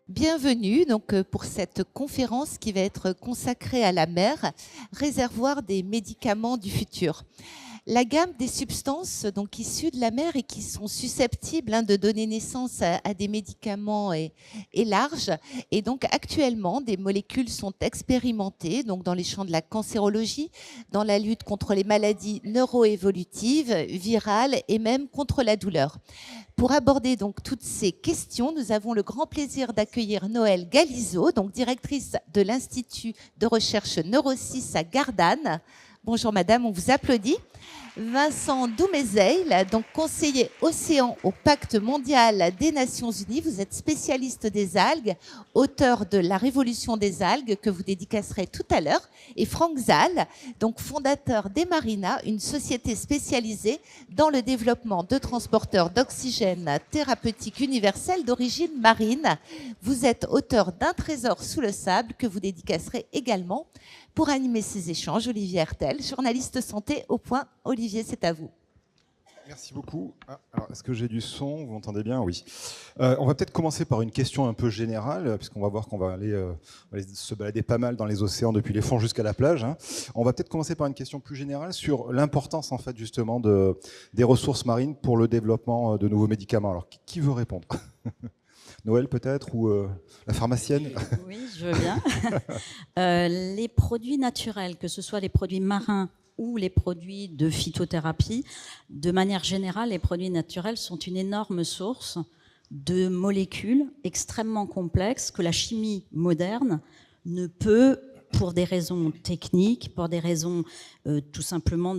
Bienvenue pour cette conférence qui va être consacrée à la mer, réservoir des médicaments du futur. La gamme des substances issues de la mer et qui sont susceptibles de donner naissance à des médicaments est large. Et donc actuellement, des molécules sont expérimentées dans les champs de la cancérologie, dans la lutte contre les maladies neuroévolutives, virales et même contre la douleur. Pour aborder toutes ces questions, nous avons le grand plaisir d'accueillir Noëlle Galizot, directrice de l'Institut de recherche Neuro6 à Gardanne. Bonjour madame, on vous applaudit. Vincent Doumézeil, conseiller océan au Pacte mondial des Nations Unies. Vous êtes spécialiste des algues, auteur de La Révolution des algues que vous dédicacerez tout à l'heure. Et Franck Zal, fondateur d'Emarina, une société spécialisée dans le développement de transporteurs d'oxygène thérapeutique universel d'origine marine. Vous êtes auteur d'Un trésor sous le sable que vous dédicacerez également. Pour animer ces échanges, Olivier Hertel, journaliste santé au Point. Olivier, c'est à vous. Merci beaucoup. Alors, est-ce que j'ai du son? Vous m'entendez bien? Oui. On va peut-être commencer par une question un peu générale, puisqu'on va voir qu'on va aller se balader pas mal dans les océans depuis les fonds jusqu'à la plage. On va peut-être commencer par une question plus générale sur l'importance, en fait, justement, des ressources marines pour le développement de nouveaux médicaments. Alors, qui veut répondre? Noëlle peut-être, ou la pharmacienne? Oui, je veux bien. Les produits naturels, que ce soit les produits marins ou les produits de phytothérapie, de manière générale, les produits naturels sont une énorme source de molécules extrêmement complexes que la chimie moderne ne peut, pour des raisons techniques, pour des raisons tout simplement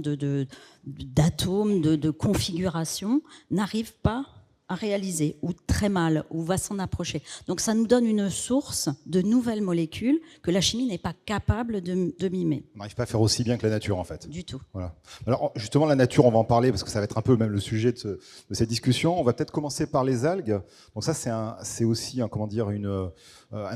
d'atomes, de configuration, n'arrive pas à réaliser, ou très mal, ou va s'en approcher. Donc ça nous donne une source de nouvelles molécules que la chimie n'est pas capable de mimer. On n'arrive pas à faire aussi bien que la nature, en fait. Du tout. Voilà. Alors justement, la nature, on va en parler, parce que ça va être un peu même le sujet de cette discussion. On va peut-être commencer par les algues. Donc ça, c'est aussi un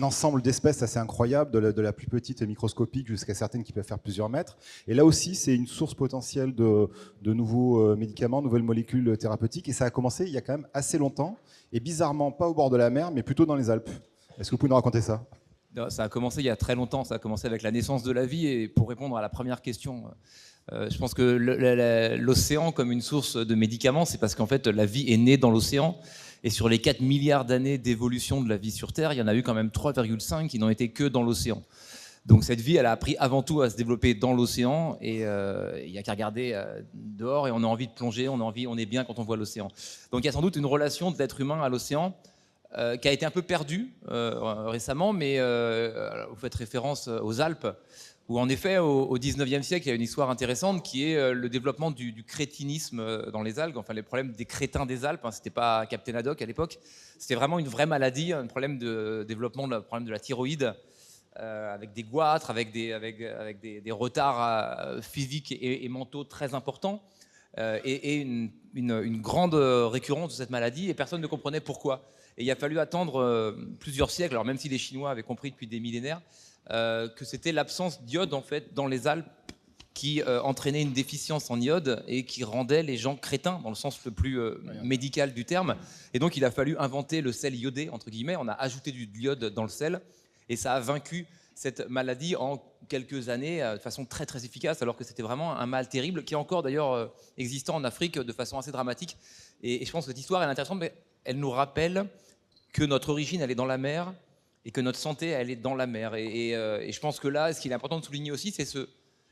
ensemble d'espèces assez incroyable, de la plus petite et microscopique jusqu'à certaines qui peuvent faire plusieurs mètres. Et là aussi, c'est une source potentielle de nouveaux médicaments, nouvelles molécules thérapeutiques. Et ça a commencé il y a quand même assez longtemps, et bizarrement pas au bord de la mer, mais plutôt dans les Alpes. Est-ce que vous pouvez nous raconter ça? Ça a commencé il y a très longtemps, ça a commencé avec la naissance de la vie. Et pour répondre à la première question, je pense que l'océan comme une source de médicaments, c'est parce qu'en fait la vie est née dans l'océan. Et sur les 4 milliards d'années d'évolution de la vie sur Terre, il y en a eu quand même 3,5 qui n'ont été que dans l'océan. Donc cette vie, elle a appris avant tout à se développer dans l'océan, et il n'y a qu'à regarder dehors et on a envie de plonger, on est bien quand on voit l'océan. Donc il y a sans doute une relation de l'être humain à l'océan qui a été un peu perdue récemment, mais vous faites référence aux Alpes, où en effet au 19e siècle, il y a une histoire intéressante qui est le développement du crétinisme dans les algues, enfin les problèmes des crétins des Alpes, c'était pas Captain Haddock à l'époque, c'était vraiment une vraie maladie, un problème de développement, le problème de la thyroïde, avec des goitres, avec des retards physiques et mentaux très importants, et une grande récurrence de cette maladie, et personne ne comprenait pourquoi. Et il a fallu attendre plusieurs siècles, alors même si les Chinois avaient compris depuis des millénaires, que c'était l'absence d'iode en fait dans les Alpes qui entraînait une déficience en iode et qui rendait les gens crétins dans le sens le plus médical du terme. Et donc il a fallu inventer le sel iodé, entre guillemets, on a ajouté de l'iode dans le sel, et ça a vaincu cette maladie en quelques années de façon très très efficace, alors que c'était vraiment un mal terrible qui est encore d'ailleurs existant en Afrique de façon assez dramatique. Et je pense que cette histoire est intéressante, mais elle nous rappelle que notre origine elle est dans la mer et que notre santé elle est dans la mer. Et je pense que là, ce qu'il est important de souligner aussi, c'est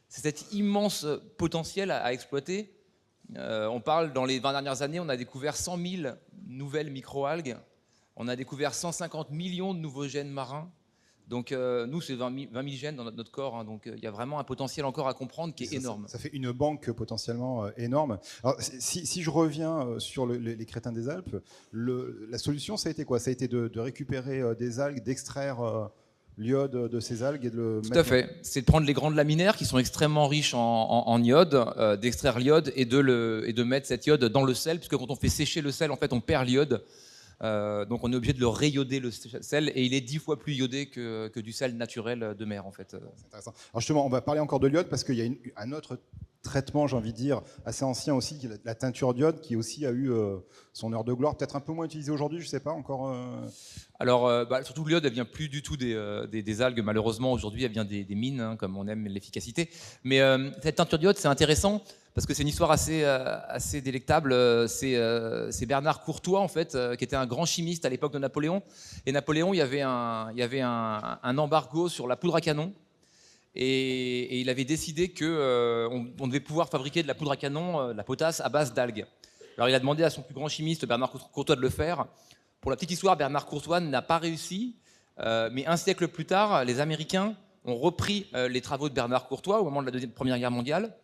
cet immense potentiel à exploiter. On parle, dans les 20 dernières années, on a découvert 100 000 nouvelles microalgues, on a découvert 150 millions de nouveaux gènes marins. Donc nous, c'est 20 000 gènes dans notre corps, donc il y a vraiment un potentiel encore à comprendre qui est énorme. Ça fait une banque potentiellement énorme. Alors, si je reviens sur les crétins des Alpes, la solution, ça a été quoi? Ça a été de récupérer des algues, d'extraire l'iode de ces algues et de le Tout à fait. C'est de prendre les grandes laminaires qui sont extrêmement riches en iode, d'extraire l'iode et de mettre cette iode dans le sel, puisque quand on fait sécher le sel, en fait, on perd l'iode. Donc on est obligé de le réioder le sel et il est 10 fois plus iodé que du sel naturel de mer en fait. C'est intéressant. Alors justement, on va parler encore de l'iode parce qu'il y a un autre traitement, j'ai envie de dire, assez ancien aussi, qui est la teinture d'iode, qui aussi a eu son heure de gloire, peut-être un peu moins utilisée aujourd'hui, je ne sais pas encore. Alors, surtout l'iode, elle vient plus du tout des algues, malheureusement aujourd'hui, elle vient des mines, hein, comme on aime l'efficacité. Mais cette teinture d'iode, c'est intéressant parce que c'est une histoire assez délectable. C'est Bernard Courtois, en fait, qui était un grand chimiste à l'époque de Napoléon. Et Napoléon, il y avait un embargo sur la poudre à canon. Et il avait décidé qu'on devait pouvoir fabriquer de la poudre à canon, de la potasse, à base d'algues. Alors il a demandé à son plus grand chimiste, Bernard Courtois, de le faire. Pour la petite histoire, Bernard Courtois n'a pas réussi, mais un siècle plus tard, les Américains ont repris les travaux de Bernard Courtois au moment de la Première Guerre mondiale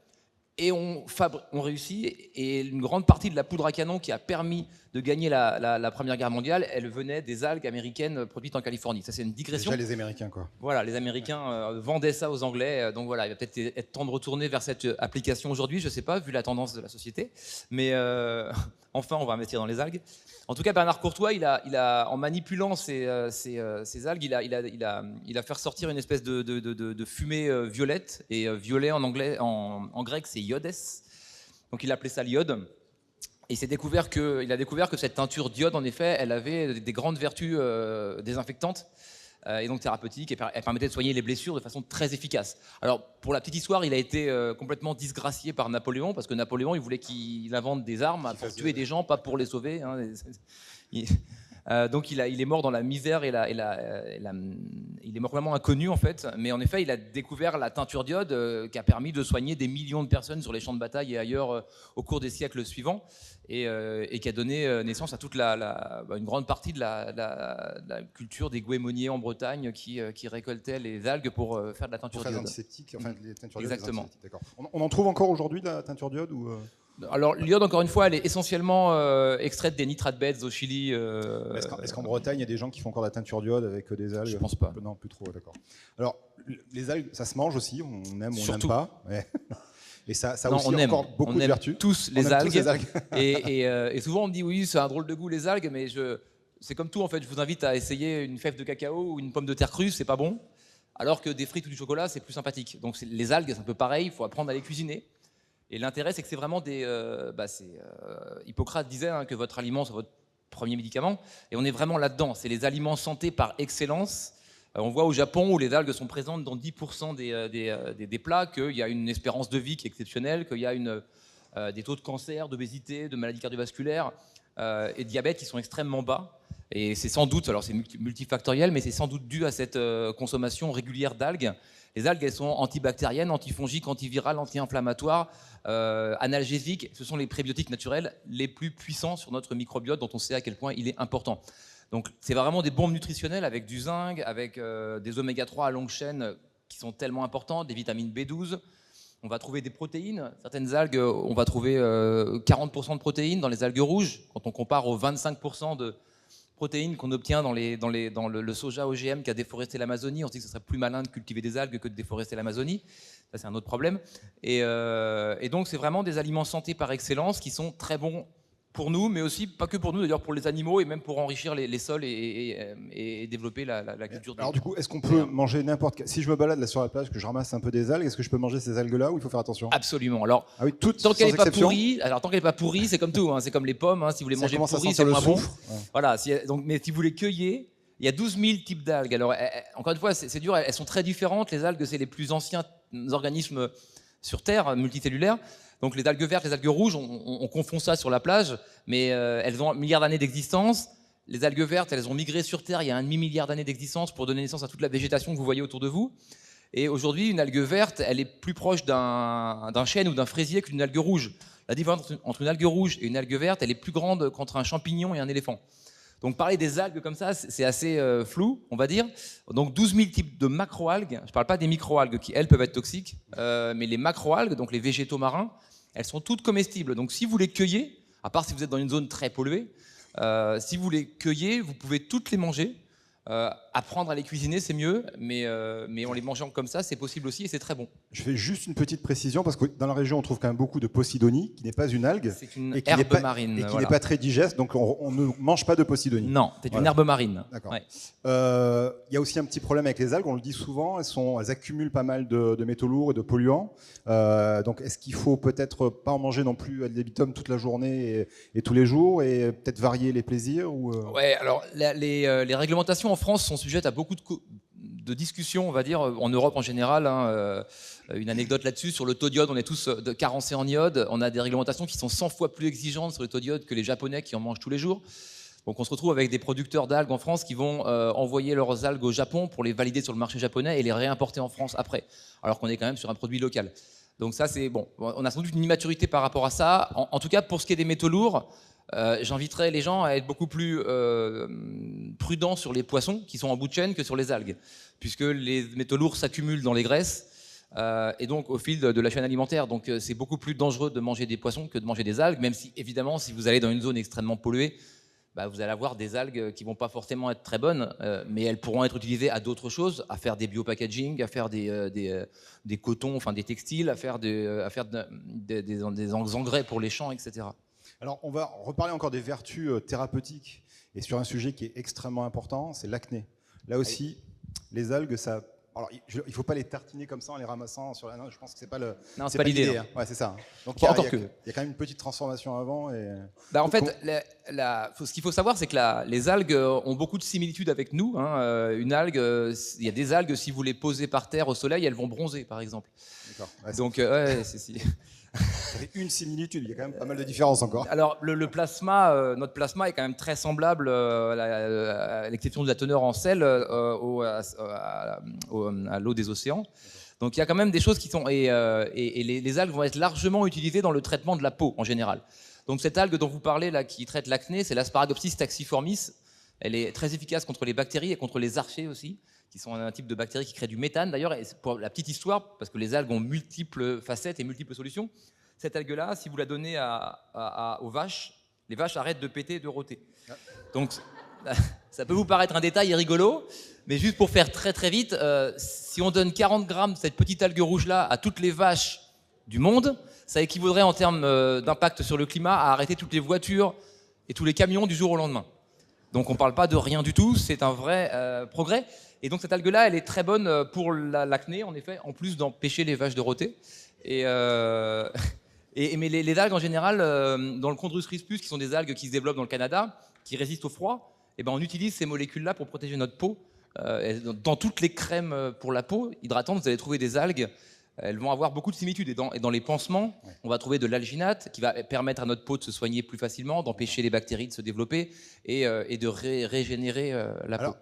et ont réussi. Et une grande partie de la poudre à canon qui a permis de gagner la Première Guerre mondiale, elle venait des algues américaines produites en Californie. Ça, c'est une digression. Déjà les Américains, quoi. Voilà, les Américains vendaient ça aux Anglais. Donc voilà, il va peut-être être temps de retourner vers cette application aujourd'hui, je ne sais pas, vu la tendance de la société. Mais enfin, on va investir dans les algues. En tout cas, Bernard Courtois, en manipulant ces algues, il a fait ressortir une espèce de fumée violette. Et violet en anglais, en grec, c'est iodes. Donc il appelait ça l'iode. Et il a découvert que cette teinture d'iode, en effet, elle avait des grandes vertus désinfectantes et donc thérapeutiques, et elle permettait de soigner les blessures de façon très efficace. Alors, pour la petite histoire, il a été complètement disgracié par Napoléon, parce que Napoléon, il voulait qu'il invente des armes pour tuer des gens, pas pour les sauver. Hein. Donc il est mort dans la misère il est mort vraiment inconnu en fait, mais en effet il a découvert la teinture d'iode qui a permis de soigner des millions de personnes sur les champs de bataille et ailleurs au cours des siècles suivants et qui a donné naissance à toute une grande partie de la culture des Guémoniers en Bretagne qui récoltaient les algues pour faire de la teinture d'iode. Antiseptiques, enfin les teintures d'iode. Exactement. D'accord. On en trouve encore aujourd'hui de la teinture d'iode ou Alors l'iode, encore une fois, elle est essentiellement extraite des nitrates bêtes au Chili. Est-ce qu'en Bretagne, il y a des gens qui font encore de la teinture d'iode avec des algues? Je pense pas. Non, plus trop, d'accord. Alors, les algues, ça se mange aussi, on aime ou on n'aime Surtout. pas. Ouais. Et ça a Non, aussi on aime. encore beaucoup On de aime vertus. tous On les aime algues. tous les algues. Et souvent on me dit oui, c'est un drôle de goût les algues, mais c'est comme tout en fait. Je vous invite à essayer une fève de cacao ou une pomme de terre crue, c'est pas bon. Alors que des frites ou du chocolat, c'est plus sympathique. Donc les algues, c'est un peu pareil. Il faut apprendre à les cuisiner. Et l'intérêt, c'est que c'est vraiment Hippocrate disait que votre aliment soit votre premier médicament. Et on est vraiment là-dedans. C'est les aliments santé par excellence. On voit au Japon où les algues sont présentes dans 10% des plats, qu'il y a une espérance de vie qui est exceptionnelle, qu'il y a des taux de cancer, d'obésité, de maladies cardiovasculaires et de diabète qui sont extrêmement bas. Et c'est sans doute, alors c'est multifactoriel, mais c'est sans doute dû à cette consommation régulière d'algues. Les algues, elles sont antibactériennes, antifongiques, antivirales, anti-inflammatoires, analgésiques. Ce sont les prébiotiques naturels les plus puissants sur notre microbiote, dont on sait à quel point il est important. Donc c'est vraiment des bombes nutritionnelles avec du zinc, avec des oméga 3 à longue chaîne qui sont tellement importantes, des vitamines B12. On va trouver des protéines. Certaines algues, on va trouver 40% de protéines dans les algues rouges, quand on compare aux 25% de protéines qu'on obtient dans le soja OGM qui a déforesté l'Amazonie. On se dit que ce serait plus malin de cultiver des algues que de déforester l'Amazonie. Ça, c'est un autre problème. Et donc, c'est vraiment des aliments santé par excellence qui sont très bons pour nous, mais aussi pas que pour nous, d'ailleurs pour les animaux et même pour enrichir les sols et développer la culture. Alors du coup, est-ce qu'on peut manger n'importe quel... Si je me balade là sur la plage, que je ramasse un peu des algues, est-ce que je peux manger ces algues-là ou il faut faire attention? Absolument. Alors, ah oui, toutes tant qu'elle sans n'est pas exception. pourrie, tant qu'elle n'est pas pourrie, c'est comme tout, hein, c'est comme les pommes. Hein, si vous voulez manger pourri, c'est le moins bon. soufre. Ouais. Voilà. Mais si vous les cueillez, il y a 12 000 types d'algues. Alors, encore une fois, c'est dur. Elles sont très différentes. Les algues, c'est les plus anciens organismes sur Terre, multicellulaires. Donc les algues vertes, les algues rouges, on confond ça sur la plage, mais elles ont un milliard d'années d'existence. Les algues vertes, elles ont migré sur Terre il y a un demi-milliard d'années d'existence pour donner naissance à toute la végétation que vous voyez autour de vous. Et aujourd'hui, une algue verte, elle est plus proche d'un chêne ou d'un fraisier qu'une algue rouge. La différence entre une algue rouge et une algue verte, elle est plus grande qu'entre un champignon et un éléphant. Donc parler des algues comme ça, c'est assez flou, on va dire. Donc 12 000 types de macroalgues. Je ne parle pas des microalgues qui, elles, peuvent être toxiques, mais les macroalgues, donc les végétaux marins, elles sont toutes comestibles. Donc si vous les cueillez, à part si vous êtes dans une zone très polluée, si vous les cueillez, vous pouvez toutes les manger. Apprendre à les cuisiner, c'est mieux, mais en les mangeant comme ça, c'est possible aussi et c'est très bon. Je fais juste une petite précision parce que dans la région, on trouve quand même beaucoup de Posidonie, qui n'est pas une algue. C'est une et qui herbe marine. Et qui voilà. n'est pas très digeste, donc on ne mange pas de Posidonie. Non, c'est une herbe marine. D'accord. Ouais. Il y a aussi un petit problème avec les algues, on le dit souvent, elles accumulent pas mal de métaux lourds et de polluants. Donc est-ce qu'il faut peut-être pas en manger non plus ad libitum toute la journée et tous les jours, et peut-être varier les plaisirs ou Ouais, alors les réglementations en France sont sujettes à beaucoup de discussions, on va dire, en Europe en général. Une anecdote là-dessus, sur le taux d'iode, on est tous carencés en iode. On a des réglementations qui sont 100 fois plus exigeantes sur le taux d'iode que les Japonais qui en mangent tous les jours. Donc on se retrouve avec des producteurs d'algues en France qui vont envoyer leurs algues au Japon pour les valider sur le marché japonais et les réimporter en France après, alors qu'on est quand même sur un produit local. Donc ça, c'est bon. On a sans doute une immaturité par rapport à ça. En tout cas, pour ce qui est des métaux lourds, j'inviterais les gens à être beaucoup plus prudents sur les poissons qui sont en bout de chaîne que sur les algues, puisque les métaux lourds s'accumulent dans les graisses et donc au fil de la chaîne alimentaire. Donc c'est beaucoup plus dangereux de manger des poissons que de manger des algues, même si évidemment, si vous allez dans une zone extrêmement polluée, vous allez avoir des algues qui ne vont pas forcément être très bonnes, mais elles pourront être utilisées à d'autres choses, à faire des biopackaging, à faire des cotons, enfin des textiles, à faire des engrais pour les champs, etc. Alors, on va reparler encore des vertus thérapeutiques et sur un sujet qui est extrêmement important, c'est l'acné. Là aussi, les algues, ça. Alors, il ne faut pas les tartiner comme ça en les ramassant sur la. Non, je pense que c'est pas le. Non, c'est pas l'idée. Hein. Ouais, c'est ça. Donc, il y a quand même une petite transformation avant. En fait, ce qu'il faut savoir, c'est que les algues ont beaucoup de similitudes avec nous. Une algue, il y a des algues, si vous les posez par terre au soleil, elles vont bronzer, par exemple. D'accord. Ouais, donc, si. Ça fait une similitude, il y a quand même pas mal de différences encore. Alors, le plasma, notre plasma est quand même très semblable, à l'exception de la teneur en sel, à l'eau des océans. Donc, il y a quand même des choses qui sont... Et les algues vont être largement utilisées dans le traitement de la peau, en général. Donc, cette algue dont vous parlez, là, qui traite l'acné, c'est l'Asparagopsis taxiformis. Elle est très efficace contre les bactéries et contre les archées aussi, qui sont un type de bactéries qui créent du méthane. D'ailleurs, pour la petite histoire, parce que les algues ont multiples facettes et multiples solutions, cette algue-là, si vous la donnez aux vaches, les vaches arrêtent de péter et de rôter. Donc, ça peut vous paraître un détail rigolo, mais juste pour faire très très vite, si on donne 40 grammes de cette petite algue rouge-là à toutes les vaches du monde, ça équivaudrait en termes d'impact sur le climat à arrêter toutes les voitures et tous les camions du jour au lendemain. Donc on ne parle pas de rien du tout, c'est un vrai progrès. Et donc cette algue-là, elle est très bonne pour l'acné, en effet, en plus d'empêcher les vaches de rôter. Mais les algues en général, dans le Chondrus crispus, qui sont des algues qui se développent dans le Canada, qui résistent au froid, on utilise ces molécules-là pour protéger notre peau. Dans toutes les crèmes pour la peau hydratantes, vous allez trouver des algues. Elles vont avoir beaucoup de similitudes. Et dans les pansements, on va trouver de l'alginate qui va permettre à notre peau de se soigner plus facilement, d'empêcher les bactéries de se développer et de régénérer la peau.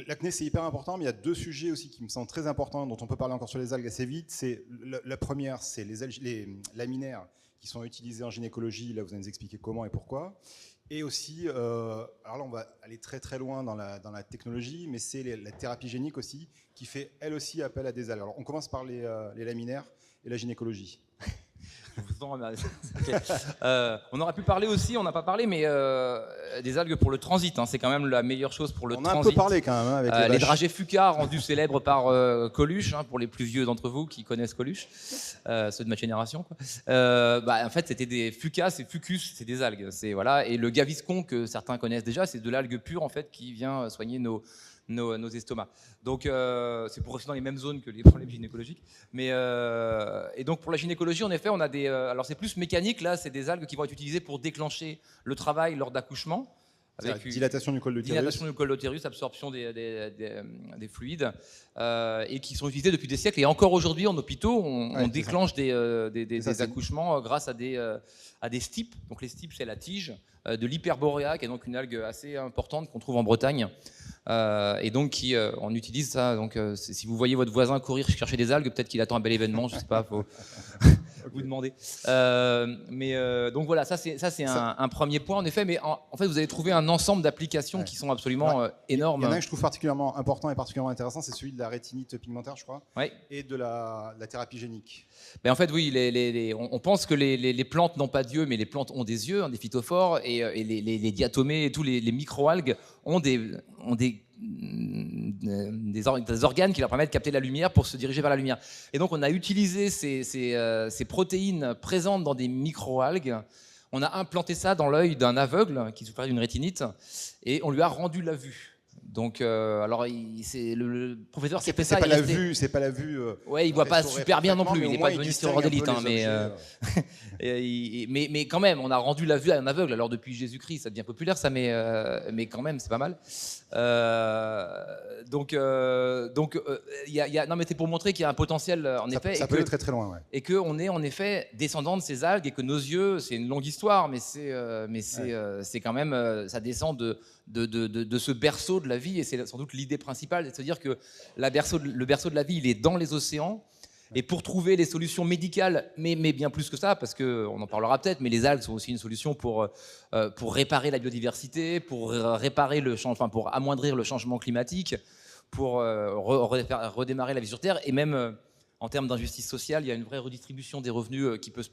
L'acné, c'est hyper important, mais il y a deux sujets aussi qui me semblent très importants, dont on peut parler encore sur les algues assez vite. C'est la première, c'est les laminaires qui sont utilisés en gynécologie. Là, vous allez nous expliquer comment et pourquoi. Et aussi, alors là, on va aller très très loin dans la technologie, mais c'est la thérapie génique aussi, qui fait elle aussi appel à des algues. Alors, on commence par les laminaires et la gynécologie. Je vous en remercie. Okay. On aurait pu parler aussi, on n'a pas parlé, mais des algues pour le transit. C'est quand même la meilleure chose pour le transit. On a un peu parlé quand même avec les dragées Fuca, rendus célèbres par Coluche, pour les plus vieux d'entre vous qui connaissent Coluche, ceux de ma génération. Quoi. En fait, c'était des Fuca, c'est Fucus, c'est des algues. Voilà. Et le Gaviscon, que certains connaissent déjà, c'est de l'algue pure en fait, qui vient soigner nos estomacs. Donc c'est pour rester dans les mêmes zones que les problèmes gynécologiques. Et donc pour la gynécologie, en effet, on a des. Alors c'est plus mécanique là, c'est des algues qui vont être utilisées pour déclencher le travail lors d'accouchement. Avec dilatation du col de l'utérus. Dilatation du col de l'utérus, absorption des fluides, et qui sont utilisés depuis des siècles. Et encore aujourd'hui, en hôpitaux, on déclenche des accouchements grâce à des stipes. Donc les stipes, c'est la tige de l'hyperborea, qui est donc une algue assez importante qu'on trouve en Bretagne. Et donc on utilise ça. Donc si vous voyez votre voisin courir chercher des algues, peut-être qu'il attend un bel événement, je ne sais pas, faut vous demander. Donc voilà, ça c'est un premier point en effet. Mais en fait, vous allez trouver un ensemble d'applications qui sont absolument énormes. Il y en a un que je trouve particulièrement important et particulièrement intéressant, c'est celui de la rétinite pigmentaire, je crois, ouais. Et de la thérapie génique. En fait, oui, on pense que les plantes n'ont pas d'yeux, mais les plantes ont des yeux, des phytophores, et les diatomées et tous les microalgues ont des des organes qui leur permettent de capter la lumière pour se diriger vers la lumière. Et donc on a utilisé ces protéines présentes dans des microalgues. On a implanté ça dans l'œil d'un aveugle qui souffrait d'une rétinite et on lui a rendu la vue. Donc, alors, le professeur qui a fait ça. C'est pas la vue. Ouais, il voit pas super bien non plus. Il n'est pas devenu stéroïdélite, mais quand même, on a rendu la vue à un aveugle. Alors depuis Jésus-Christ, ça devient populaire, ça, mais quand même, c'est pas mal. Non, mais c'est pour montrer qu'il y a un potentiel en effet. Ça peut aller très très loin, ouais. Et que on est en effet descendant de ces algues et que nos yeux, c'est une longue histoire, mais c'est quand même, ça descend de ce berceau de la vie, et c'est sans doute l'idée principale, c'est de se dire que le berceau de la vie, il est dans les océans, et pour trouver les solutions médicales, mais bien plus que ça, parce qu'on en parlera peut-être, mais les algues sont aussi une solution pour réparer la biodiversité, pour amoindrir le changement climatique, pour redémarrer la vie sur Terre, et même en termes d'injustice sociale, il y a une vraie redistribution des revenus qui peut se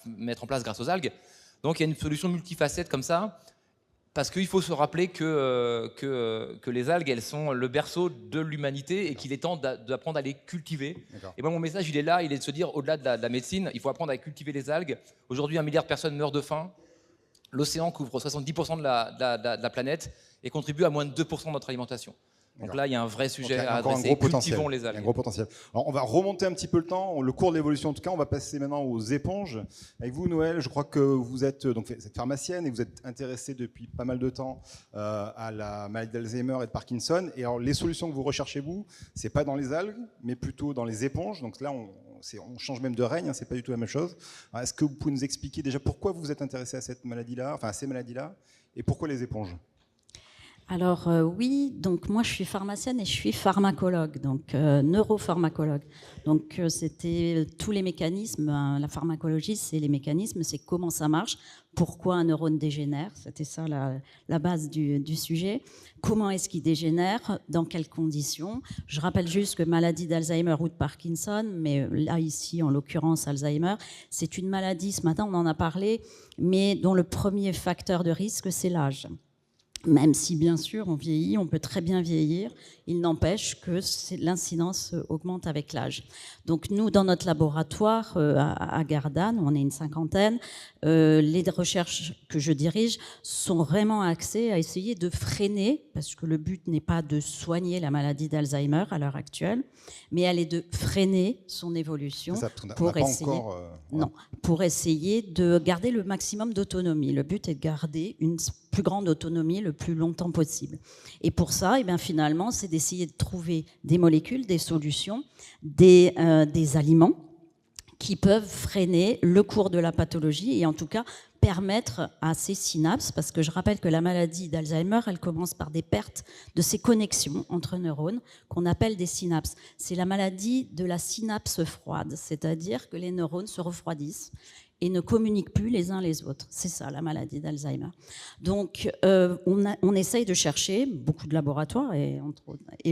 mettre en place grâce aux algues. Donc il y a une solution multifacette comme ça, parce qu'il faut se rappeler que les algues, elles sont le berceau de l'humanité et qu'il est temps d'apprendre à les cultiver. Et moi, mon message, il est là, il est de se dire, au-delà de la médecine, il faut apprendre à cultiver les algues. Aujourd'hui, 1 milliard de personnes meurent de faim. L'océan couvre 70% de la planète et contribue à moins de 2% de notre alimentation. Donc là, il y a un vrai sujet à adresser. Cultivons les algues. Il y a un gros potentiel. Alors, on va remonter un petit peu le temps, le cours de l'évolution en tout cas. On va passer maintenant aux éponges. Avec vous, Noël, je crois que vous êtes cette pharmacienne et vous êtes intéressée depuis pas mal de temps à la maladie d'Alzheimer et de Parkinson. Et alors, les solutions que vous recherchez, vous, c'est pas dans les algues, mais plutôt dans les éponges. Donc là, on change même de règne, c'est pas du tout la même chose. Alors, est-ce que vous pouvez nous expliquer déjà pourquoi vous êtes intéressé à cette maladie-là, enfin à ces maladies-là, et pourquoi les éponges ? Alors oui, donc moi je suis pharmacienne et je suis pharmacologue, donc neuropharmacologue. Donc c'était tous les mécanismes, la pharmacologie c'est les mécanismes, c'est comment ça marche, pourquoi un neurone dégénère, c'était ça la base du sujet. Comment est-ce qu'il dégénère, dans quelles conditions. Je rappelle juste que maladie d'Alzheimer ou de Parkinson, mais là ici en l'occurrence Alzheimer, c'est une maladie, ce matin on en a parlé, mais dont le premier facteur de risque c'est l'âge. Même si, bien sûr, on vieillit, on peut très bien vieillir, il n'empêche que l'incidence augmente avec l'âge. Donc nous, dans notre laboratoire à Gardanne, où on est une 50aine, les recherches que je dirige sont vraiment axées à essayer de freiner, parce que le but n'est pas de soigner la maladie d'Alzheimer à l'heure actuelle, mais elle est de freiner son évolution pour essayer de garder le maximum d'autonomie. Le but est de garder une plus grande autonomie le plus longtemps possible. Et pour ça, finalement, c'est d'essayer de trouver des molécules, des solutions, des aliments qui peuvent freiner le cours de la pathologie et en tout cas permettre à ces synapses, parce que je rappelle que la maladie d'Alzheimer, elle commence par des pertes de ces connexions entre neurones qu'on appelle des synapses. C'est la maladie de la synapse froide, c'est-à-dire que les neurones se refroidissent et ne communiquent plus les uns les autres. C'est ça, la maladie d'Alzheimer. Donc, on essaye de chercher, beaucoup de laboratoires, et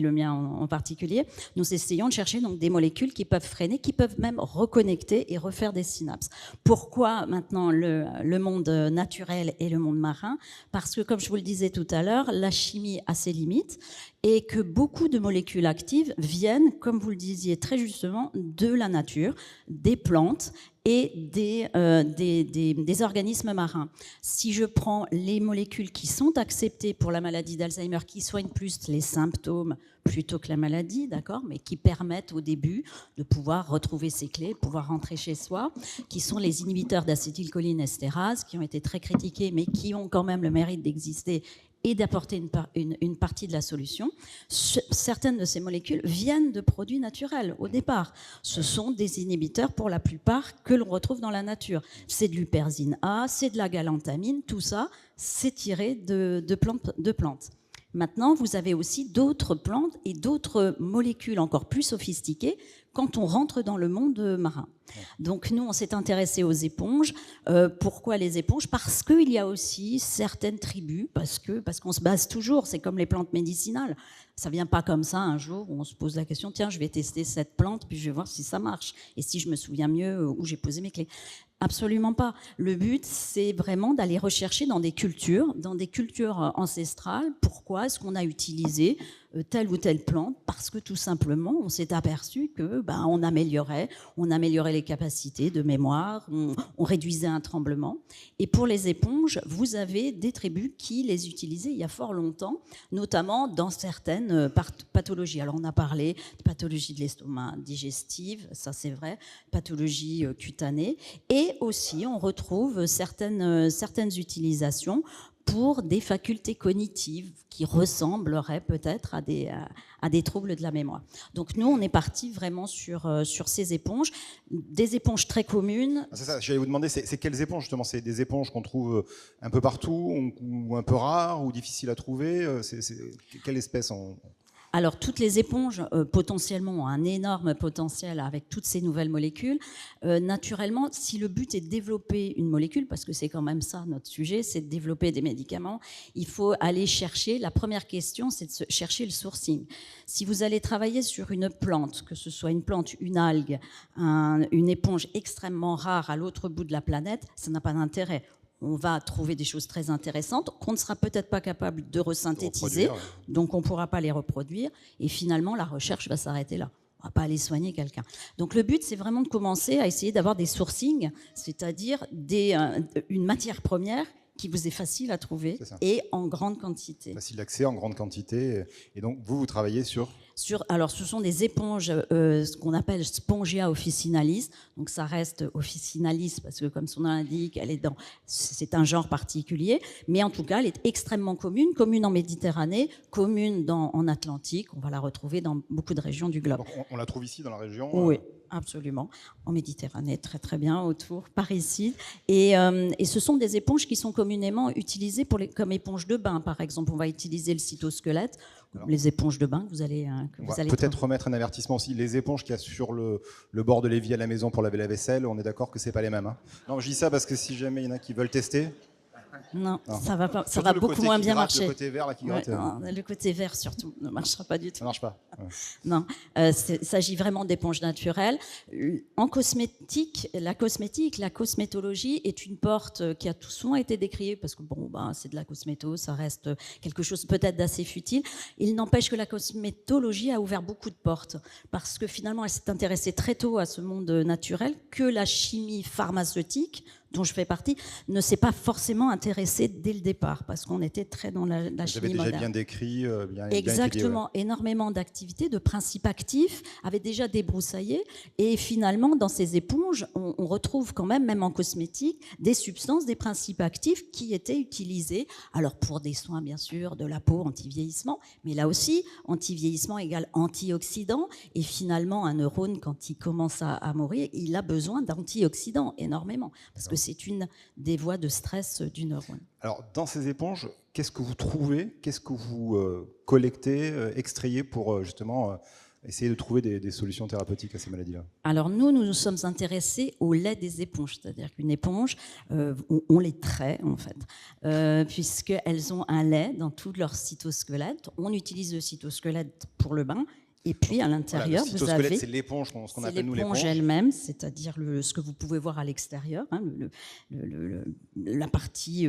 le mien en particulier, nous essayons de chercher donc, des molécules qui peuvent freiner, qui peuvent même reconnecter et refaire des synapses. Pourquoi maintenant le monde naturel et le monde marin? Parce que, comme je vous le disais tout à l'heure, la chimie a ses limites, et que beaucoup de molécules actives viennent, comme vous le disiez très justement, de la nature, des plantes, et des organismes marins. Si je prends les molécules qui sont acceptées pour la maladie d'Alzheimer, qui soignent plus les symptômes plutôt que la maladie, d'accord, mais qui permettent au début de pouvoir retrouver ses clés, pouvoir rentrer chez soi, qui sont les inhibiteurs d'acétylcholineestérase, qui ont été très critiqués, mais qui ont quand même le mérite d'exister et d'apporter une partie de la solution. Certaines de ces molécules viennent de produits naturels au départ. Ce sont des inhibiteurs pour la plupart que l'on retrouve dans la nature. C'est de l'huperzine A, c'est de la galantamine, tout ça, c'est tiré de plantes. Maintenant, vous avez aussi d'autres plantes et d'autres molécules encore plus sophistiquées quand on rentre dans le monde marin. Donc nous, on s'est intéressé aux éponges. Pourquoi les éponges? Parce qu'il y a aussi certaines tribus, parce qu'on se base toujours, c'est comme les plantes médicinales. Ça vient pas comme ça un jour où on se pose la question, tiens, je vais tester cette plante, puis je vais voir si ça marche, et si je me souviens mieux où j'ai posé mes clés. Absolument pas. Le but, c'est vraiment d'aller rechercher dans des cultures ancestrales, pourquoi est-ce qu'on a utilisé telle ou telle plante parce que tout simplement, on s'est aperçu que on améliorait les capacités de mémoire, on réduisait un tremblement. Et pour les éponges, vous avez des tribus qui les utilisaient il y a fort longtemps, notamment dans certaines pathologies. Alors on a parlé de pathologie de l'estomac digestive, ça c'est vrai, pathologie cutanée, et aussi on retrouve certaines utilisations pour des facultés cognitives qui ressembleraient peut-être à des troubles de la mémoire. Donc nous, on est parti vraiment sur ces éponges, des éponges très communes. C'est ça, j'allais vous demander, c'est quelles éponges justement? C'est des éponges qu'on trouve un peu partout, ou un peu rares, ou difficiles à trouver? Quelle espèce Alors, toutes les éponges, potentiellement, ont un énorme potentiel avec toutes ces nouvelles molécules. Naturellement, si le but est de développer une molécule, parce que c'est quand même ça notre sujet, c'est de développer des médicaments, il faut aller chercher, la première question, c'est de chercher le sourcing. Si vous allez travailler sur une plante, que ce soit une plante, une algue, une éponge extrêmement rare à l'autre bout de la planète, ça n'a pas d'intérêt. On va trouver des choses très intéressantes qu'on ne sera peut-être pas capable de resynthétiser, donc on ne pourra pas les reproduire, et finalement la recherche va s'arrêter là. On ne va pas aller soigner quelqu'un. Donc le but, c'est vraiment de commencer à essayer d'avoir des sourcings, c'est-à-dire une matière première qui vous est facile à trouver et en grande quantité. Facile d'accès, en grande quantité. Et donc vous travaillez alors, ce sont des éponges, ce qu'on appelle Spongia officinalis. Donc, ça reste officinalis parce que, comme son nom l'indique, c'est un genre particulier. Mais en tout cas, elle est extrêmement commune en Méditerranée, commune en Atlantique. On va la retrouver dans beaucoup de régions du globe. Donc, on la trouve ici dans la région? Oui. Absolument, en Méditerranée, très très bien, autour, par ici. Et ce sont des éponges qui sont communément utilisées comme éponges de bain, par exemple. On va utiliser le cytosquelette, les éponges de bain que vous allez peut-être remettre un avertissement aussi. Les éponges qu'il y a sur le bord de l'évier à la maison pour laver la vaisselle, on est d'accord que c'est pas les mêmes, hein? Non, je dis ça parce que si jamais il y en a qui veulent tester... Non, ça va pas, ça va beaucoup moins bien marcher. Le côté vert là qui gratte. Non, le côté vert surtout ne marchera pas du tout. Ça marche pas. Ouais. Non, il s'agit vraiment d'éponges naturelles. En cosmétique, la cosmétologie est une porte qui a tout souvent été décriée parce que c'est de la cosméto, ça reste quelque chose peut-être d'assez futile. Il n'empêche que la cosmétologie a ouvert beaucoup de portes parce que finalement elle s'est intéressée très tôt à ce monde naturel que la chimie pharmaceutique, dont je fais partie, ne s'est pas forcément intéressée dès le départ, parce qu'on était très dans la chimie moderne. Vous avez déjà bien décrit, bien exactement, étudié, énormément d'activités, de principes actifs, avaient déjà débroussaillé, et finalement, dans ces éponges, on retrouve quand même en cosmétique, des substances, des principes actifs qui étaient utilisés, alors pour des soins, bien sûr, de la peau, anti-vieillissement, mais là aussi, anti-vieillissement égale antioxydant, et finalement, un neurone, quand il commence à mourir, il a besoin d'antioxydants, énormément, parce que c'est une des voies de stress du neurone. Alors, dans ces éponges, qu'est-ce que vous trouvez? Qu'est-ce que vous collectez, extrayez pour justement essayer de trouver des solutions thérapeutiques à ces maladies-là? Alors nous sommes intéressés au lait des éponges, c'est-à-dire qu'une éponge, on les traite en fait, puisqu'elles ont un lait dans tout leur cytosquelette. On utilise le cytosquelette pour le bain. Et puis à l'intérieur, vous avez c'est l'éponge, ce qu'on appelle nous l'éponge elle-même, c'est-à-dire ce que vous pouvez voir à l'extérieur, hein, la partie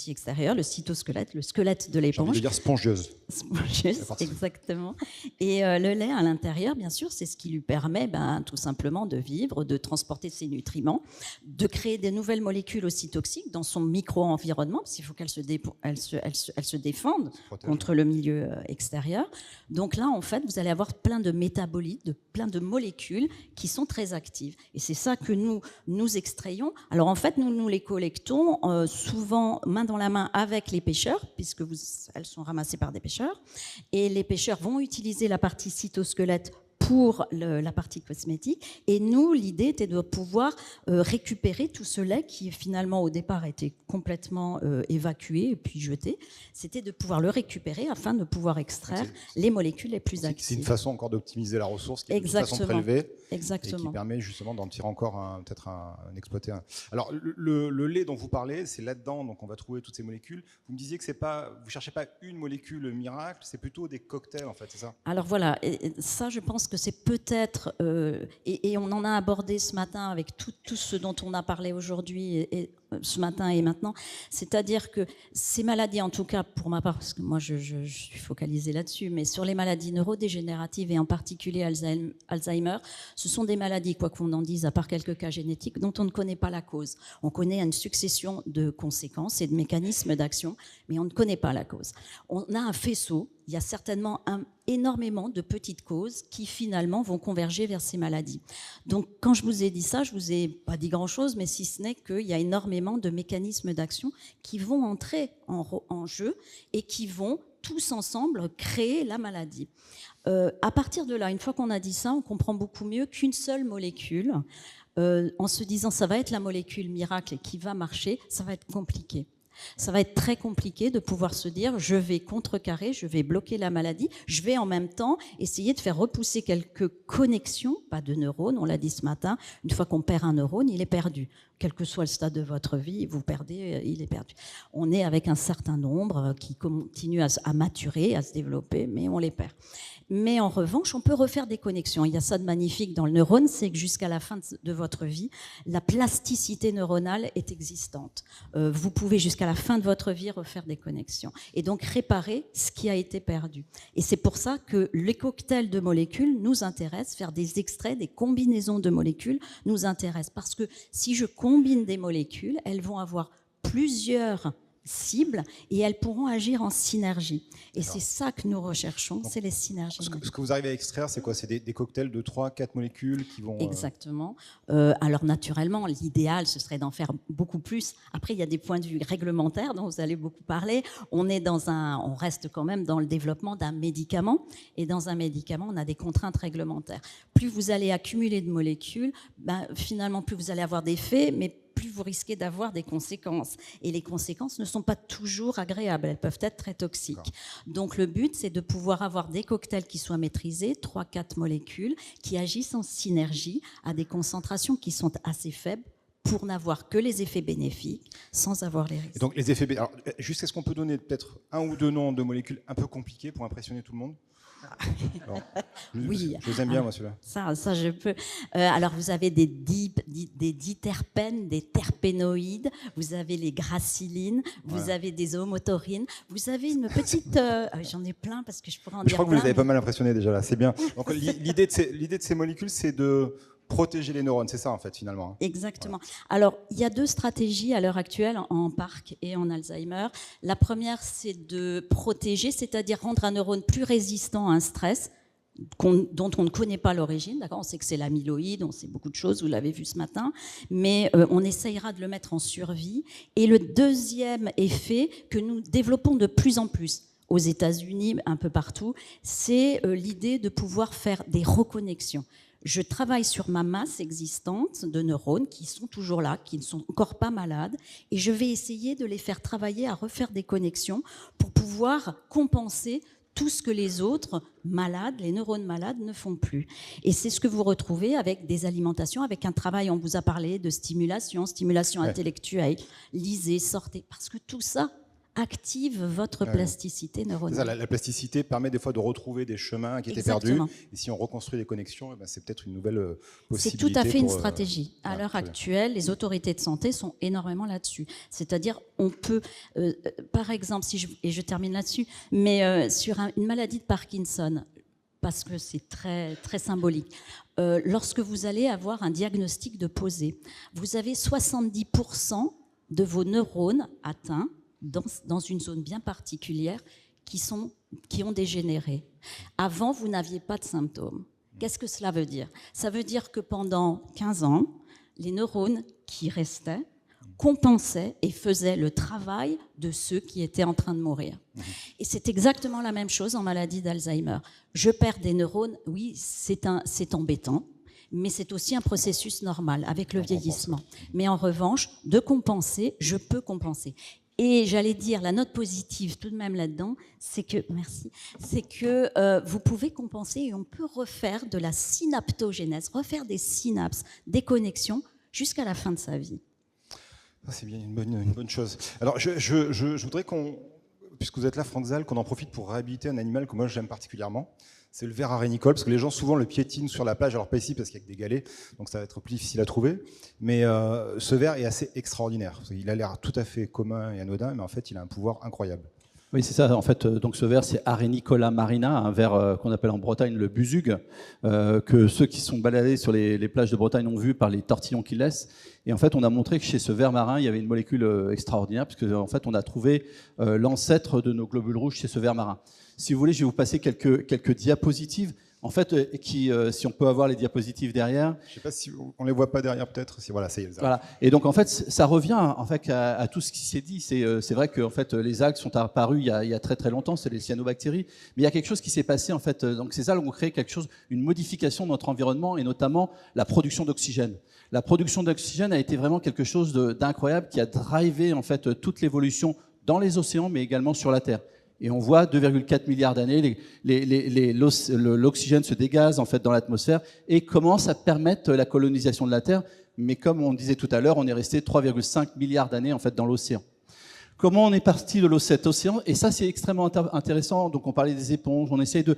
extérieure, le cytosquelette, le squelette de l'éponge. J'ai envie de dire spongieuse. Spongieuse, exactement. Et le lait à l'intérieur, bien sûr, c'est ce qui lui permet tout simplement de vivre, de transporter ses nutriments, de créer des nouvelles molécules aussi toxiques dans son micro-environnement, parce qu'il faut qu'elle se défende contre le milieu extérieur. Donc là, en fait, vous allez avoir plein de métabolites, plein de molécules qui sont très actives. Et c'est ça que nous extrayons. Alors en fait, nous les collectons souvent main dans la main avec les pêcheurs, puisque elles sont ramassées par des pêcheurs. Et les pêcheurs vont utiliser la partie cytosquelette pour la partie cosmétique. Et nous, l'idée était de pouvoir récupérer tout ce lait qui finalement au départ était complètement évacué et puis jeté. C'était de pouvoir le récupérer afin de pouvoir extraire les molécules les plus actives. C'est une façon encore d'optimiser la ressource qui est de toute façon prélevée. Exactement. Et qui permet justement d'en tirer encore peut-être un exploiter. Alors le lait dont vous parlez, c'est là-dedans, donc on va trouver toutes ces molécules. Vous me disiez que vous cherchez pas une molécule miracle, c'est plutôt des cocktails en fait, c'est ça? Alors voilà, et ça je pense que c'est peut-être, et on en a abordé ce matin avec tout ce dont on a parlé aujourd'hui, et ce matin et maintenant. C'est-à-dire que ces maladies, en tout cas pour ma part, parce que moi je suis focalisée là-dessus, mais sur les maladies neurodégénératives et en particulier Alzheimer, ce sont des maladies, quoi qu'on en dise, à part quelques cas génétiques, dont on ne connaît pas la cause. On connaît une succession de conséquences et de mécanismes d'action, mais on ne connaît pas la cause. On a un faisceau, il y a certainement énormément de petites causes qui finalement vont converger vers ces maladies. Donc quand je vous ai dit ça, je vous ai pas dit grand-chose, mais si ce n'est qu'il y a énormément de mécanismes d'action qui vont entrer en jeu et qui vont tous ensemble créer la maladie. À partir de là, une fois qu'on a dit ça, on comprend beaucoup mieux qu'une seule molécule, en se disant ça va être la molécule miracle qui va marcher, ça va être compliqué. Ça va être très compliqué de pouvoir se dire je vais contrecarrer, je vais bloquer la maladie, je vais en même temps essayer de faire repousser quelques connexions, pas de neurones, on l'a dit ce matin, une fois qu'on perd un neurone, il est perdu. Quel que soit le stade de votre vie, vous perdez, il est perdu. On est avec un certain nombre qui continue à maturer, à se développer, mais on les perd. Mais en revanche, on peut refaire des connexions. Il y a ça de magnifique dans le neurone, c'est que jusqu'à la fin de votre vie, la plasticité neuronale est existante. Vous pouvez jusqu'à la fin de votre vie refaire des connexions et donc réparer ce qui a été perdu. Et c'est pour ça que les cocktails de molécules nous intéressent, faire des extraits, des combinaisons de molécules nous intéressent. Parce que si je combine des molécules, elles vont avoir plusieurs cibles et elles pourront agir en synergie. Et c'est ça que nous recherchons, c'est les synergies. Ce que vous arrivez à extraire, c'est quoi? C'est des cocktails de 3-4 molécules qui vont... Exactement. Alors naturellement, l'idéal, ce serait d'en faire beaucoup plus. Après, il y a des points de vue réglementaires dont vous allez beaucoup parler. On reste quand même dans le développement d'un médicament. Et dans un médicament, on a des contraintes réglementaires. Plus vous allez accumuler de molécules, finalement, plus vous allez avoir d'effets, mais plus vous risquez d'avoir des conséquences. Et les conséquences ne sont pas toujours agréables, elles peuvent être très toxiques. Donc le but, c'est de pouvoir avoir des cocktails qui soient maîtrisés, 3-4 molécules, qui agissent en synergie à des concentrations qui sont assez faibles pour n'avoir que les effets bénéfiques sans avoir les risques. Et donc les effets bénéfiques. Alors, juste, est-ce qu'on peut donner peut-être un ou deux noms de molécules un peu compliquées pour impressionner tout le monde? Alors, oui. Je les aime bien, moi, celui-là. Ça, je peux. Alors, vous avez des diterpènes, des terpénoïdes, vous avez les gracillines, vous avez des homotaurines, vous avez une petite... j'en ai plein parce que je pourrais en dire Je crois que plein, vous les avez pas mal impressionnés déjà, là. C'est bien. Donc, l'idée de ces molécules, c'est de protéger les neurones. C'est ça, en fait, finalement. Exactement. Voilà. Alors, il y a deux stratégies à l'heure actuelle en Parc et en Alzheimer. La première, c'est de protéger, c'est-à-dire rendre un neurone plus résistant à un stress dont on ne connaît pas l'origine. D'accord, on sait que c'est l'amyloïde, on sait beaucoup de choses, vous l'avez vu ce matin, mais on essayera de le mettre en survie. Et le deuxième effet que nous développons de plus en plus, aux États-Unis, un peu partout, c'est l'idée de pouvoir faire des reconnexions. Je travaille sur ma masse existante de neurones qui sont toujours là, qui ne sont encore pas malades, et je vais essayer de les faire travailler à refaire des connexions pour pouvoir compenser tout ce que les autres malades, les neurones malades, ne font plus. Et c'est ce que vous retrouvez avec des alimentations, avec un travail, on vous a parlé de stimulation intellectuelle, lisez, sortez, parce que tout ça active votre plasticité neuronale. C'est ça, la plasticité permet des fois de retrouver des chemins qui étaient perdus. Et si on reconstruit des connexions, c'est peut-être une nouvelle possibilité. C'est tout à fait une stratégie. À l'heure actuelle, les autorités de santé sont énormément là-dessus. C'est-à-dire, on peut, par exemple, et je termine là-dessus, mais sur une maladie de Parkinson, parce que c'est très, très symbolique. Lorsque vous allez avoir un diagnostic de posé, vous avez 70% de vos neurones atteints dans une zone bien particulière qui ont dégénéré. Avant, vous n'aviez pas de symptômes. Qu'est-ce que cela veut dire? Ça veut dire que pendant 15 ans, les neurones qui restaient compensaient et faisaient le travail de ceux qui étaient en train de mourir. Et c'est exactement la même chose en maladie d'Alzheimer. Je perds des neurones, oui, c'est embêtant, mais c'est aussi un processus normal avec le vieillissement. Mais en revanche, de compenser, je peux compenser. Et j'allais dire, la note positive tout de même là-dedans, c'est que vous pouvez compenser et on peut refaire de la synaptogénèse, refaire des synapses, des connexions jusqu'à la fin de sa vie. C'est bien une bonne chose. Alors, je voudrais puisque vous êtes là, Franck Zal, qu'on en profite pour réhabiliter un animal que moi j'aime particulièrement. C'est le ver arénicole, parce que les gens souvent le piétinent sur la plage, alors pas ici parce qu'il y a que des galets, donc ça va être plus difficile à trouver. Mais ce ver est assez extraordinaire. Il a l'air tout à fait commun et anodin, mais en fait il a un pouvoir incroyable. Oui, c'est ça. En fait, donc ce ver, c'est Arenicola marina, un ver qu'on appelle en Bretagne le buzug, que ceux qui sont baladés sur les plages de Bretagne ont vu par les tortillons qu'il laisse. Et en fait, on a montré que chez ce ver marin, il y avait une molécule extraordinaire, puisque en fait, on a trouvé l'ancêtre de nos globules rouges chez ce ver marin. Si vous voulez, je vais vous passer quelques diapositives. En fait, si on peut avoir les diapositives derrière. Je ne sais pas si on les voit pas derrière, peut-être. Si, voilà, ça y est. Voilà. Et donc en fait, ça revient en fait à tout ce qui s'est dit. C'est vrai que en fait, les algues sont apparues il y a très très longtemps. C'est les cyanobactéries. Mais il y a quelque chose qui s'est passé en fait. Donc ces algues ont créé quelque chose, une modification de notre environnement et notamment la production d'oxygène. La production d'oxygène a été vraiment quelque chose d'incroyable qui a drivé en fait toute l'évolution dans les océans, mais également sur la Terre. Et on voit 2,4 milliards d'années, l'oxygène se dégaze en fait dans l'atmosphère et commence à permettre la colonisation de la Terre. Mais comme on disait tout à l'heure, on est resté 3,5 milliards d'années en fait dans l'océan. Comment on est parti de cet océan? Et ça, c'est extrêmement intéressant. Donc, on parlait des éponges. On essaye de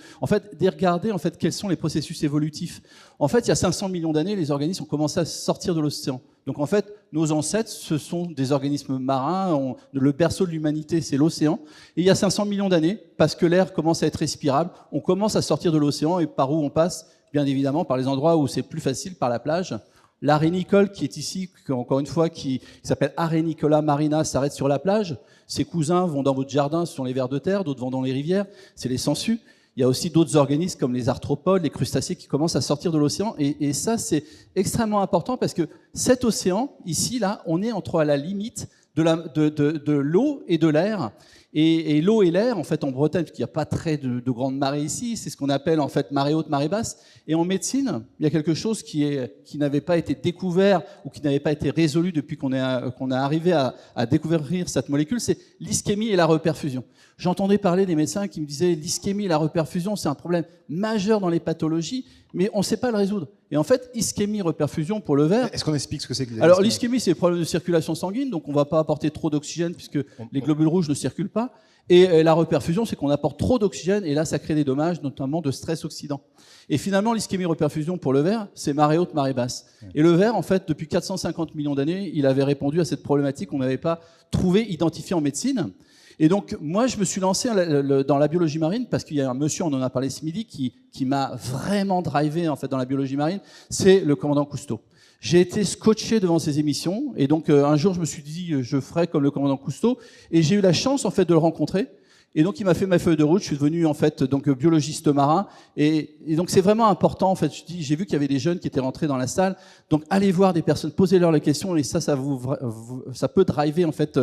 regarder en fait quels sont les processus évolutifs. En fait, il y a 500 millions d'années, les organismes ont commencé à sortir de l'océan. Donc, en fait, nos ancêtres, ce sont des organismes marins. Le berceau de l'humanité, c'est l'océan. Et il y a 500 millions d'années, parce que l'air commence à être respirable, on commence à sortir de l'océan. Et par où on passe? Bien évidemment, par les endroits où c'est plus facile, par la plage. L'arénicole qui est ici, encore une fois, qui s'appelle Arenicola marina, s'arrête sur la plage. Ses cousins vont dans votre jardin, ce sont les vers de terre, d'autres vont dans les rivières, c'est les sangsues. Il y a aussi d'autres organismes comme les arthropodes, les crustacés qui commencent à sortir de l'océan. Et ça, c'est extrêmement important parce que cet océan, ici, là, on est à la limite de l'eau et de l'air. Et l'eau et l'air, en fait, en Bretagne, parce qu'il n'y a pas très de grandes marées ici, c'est ce qu'on appelle en fait marée haute, marée basse. Et en médecine, il y a quelque chose qui n'avait pas été découvert ou qui n'avait pas été résolu depuis qu'on est arrivé à découvrir cette molécule, c'est l'ischémie et la reperfusion. J'entendais parler des médecins qui me disaient l'ischémie et la reperfusion, c'est un problème majeur dans les pathologies, mais on ne sait pas le résoudre. Et en fait, ischémie, reperfusion pour le ver. Est-ce qu'on explique ce que c'est que Alors l'ischémie, c'est le problème de circulation sanguine, donc on ne va pas apporter trop d'oxygène puisque les globules rouges ne circulent pas. Et la reperfusion, c'est qu'on apporte trop d'oxygène et là, ça crée des dommages, notamment de stress oxydant. Et finalement, l'ischémie-reperfusion pour le ver, c'est marée haute, marée basse. Et le ver, en fait, depuis 450 millions d'années, il avait répondu à cette problématique qu'on n'avait pas trouvé, identifiée en médecine. Et donc, moi, je me suis lancé dans la biologie marine parce qu'il y a un monsieur, on en a parlé ce midi, qui m'a vraiment drivé en fait dans la biologie marine, c'est le commandant Cousteau. J'ai été scotché devant ses émissions et donc un jour, je me suis dit, je ferai comme le commandant Cousteau et j'ai eu la chance en fait de le rencontrer. Et donc, il m'a fait ma feuille de route. Je suis devenu en fait donc biologiste marin. Et donc, c'est vraiment important. En fait, j'ai vu qu'il y avait des jeunes qui étaient rentrés dans la salle. Donc, allez voir des personnes, posez-leur les questions et ça peut driver en fait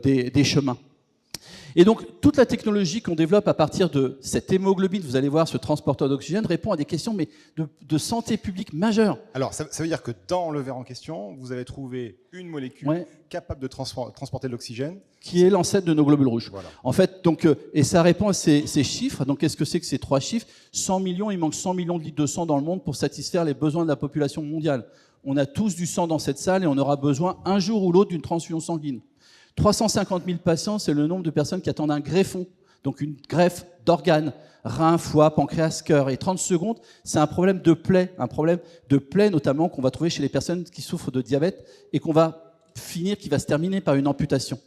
des chemins. Et donc, toute la technologie qu'on développe à partir de cette hémoglobine, vous allez voir, ce transporteur d'oxygène, répond à des questions mais de santé publique majeures. Alors, ça veut dire que dans le ver en question, vous avez trouvé une molécule capable de transporter de l'oxygène. Qui est l'ancêtre de nos globules rouges. Voilà. En fait, donc, et ça répond à ces chiffres. Donc, qu'est-ce que c'est que ces trois chiffres? 100 millions, il manque 100 millions de litres de sang dans le monde pour satisfaire les besoins de la population mondiale. On a tous du sang dans cette salle et on aura besoin un jour ou l'autre d'une transfusion sanguine. 350 000 patients, c'est le nombre de personnes qui attendent un greffon, donc une greffe d'organes, rein, foie, pancréas, cœur. Et 30 secondes, c'est un problème de plaie notamment qu'on va trouver chez les personnes qui souffrent de diabète et qui va se terminer par une amputation.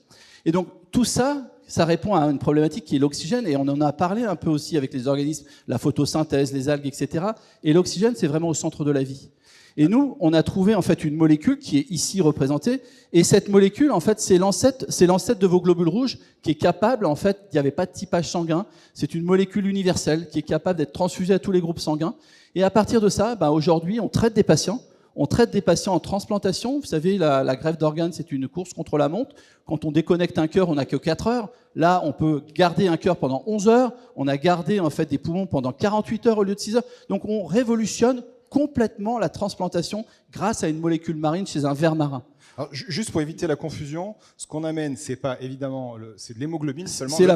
Et donc tout ça, ça répond à une problématique qui est l'oxygène, et on en a parlé un peu aussi avec les organismes, la photosynthèse, les algues, etc. Et l'oxygène, c'est vraiment au centre de la vie. Et nous, on a trouvé en fait une molécule qui est ici représentée, et cette molécule, en fait, c'est l'ancêtre de vos globules rouges qui est capable, en fait, il n'y avait pas de typage sanguin, c'est une molécule universelle qui est capable d'être transfusée à tous les groupes sanguins. Et à partir de ça, aujourd'hui, on traite des patients en transplantation. Vous savez, la greffe d'organes, c'est une course contre la montre. Quand on déconnecte un cœur, on n'a que 4 heures. Là, on peut garder un cœur pendant 11 heures. On a gardé en fait des poumons pendant 48 heures au lieu de 6 heures. Donc, on révolutionne complètement la transplantation grâce à une molécule marine chez un ver marin. Alors, juste pour éviter la confusion, ce qu'on amène, c'est pas évidemment c'est de l'hémoglobine seulement. C'est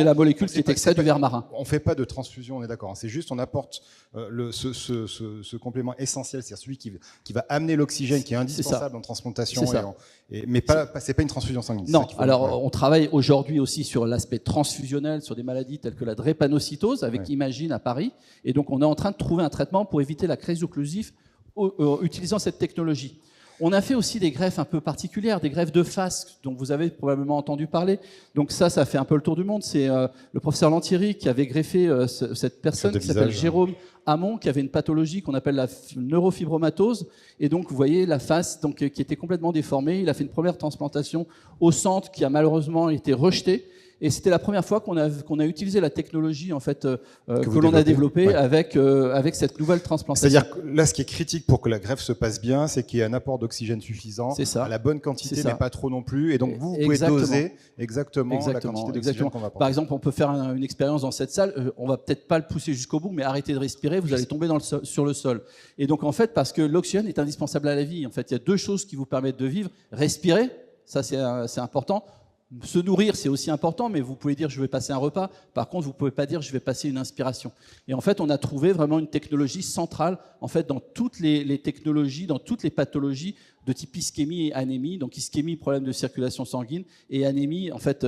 la molécule qui est extraite du verre marin. On ne fait pas de transfusion, on est d'accord. C'est juste on apporte ce complément essentiel, c'est-à-dire celui qui va amener l'oxygène qui est indispensable en transplantation. Mais c'est pas une transfusion sanguine. Non, alors on travaille aujourd'hui aussi sur l'aspect transfusionnel, sur des maladies telles que la drépanocytose, avec Imagine à Paris. Et donc on est en train de trouver un traitement pour éviter la crise occlusive utilisant cette technologie. On a fait aussi des greffes un peu particulières, des greffes de face, dont vous avez probablement entendu parler. Donc ça fait un peu le tour du monde. C'est le professeur Lantieri qui avait greffé cette personne qui s'appelle Jérôme Hamon, qui avait une pathologie qu'on appelle la neurofibromatose. Et donc, vous voyez la face qui était complètement déformée. Il a fait une première transplantation au centre qui a malheureusement été rejetée. Et c'était la première fois qu'on a utilisé la technologie en fait que l'on a développée avec cette nouvelle transplantation. C'est-à-dire que là, ce qui est critique pour que la greffe se passe bien, c'est qu'il y ait un apport d'oxygène suffisant, à la bonne quantité, mais pas trop non plus. Et donc vous pouvez doser exactement la quantité d'oxygène qu'on va prendre. Par exemple, on peut faire une expérience dans cette salle. On va peut-être pas le pousser jusqu'au bout, mais arrêtez de respirer, vous allez tomber sur le sol. Et donc en fait, parce que l'oxygène est indispensable à la vie. En fait, il y a deux choses qui vous permettent de vivre. Respirer, ça c'est important. Se nourrir, c'est aussi important, mais vous pouvez dire je vais passer un repas. Par contre, vous pouvez pas dire je vais passer une inspiration. Et en fait, on a trouvé vraiment une technologie centrale en fait dans toutes les technologies, dans toutes les pathologies de type ischémie et anémie. Donc ischémie, problème de circulation sanguine, et anémie, en fait,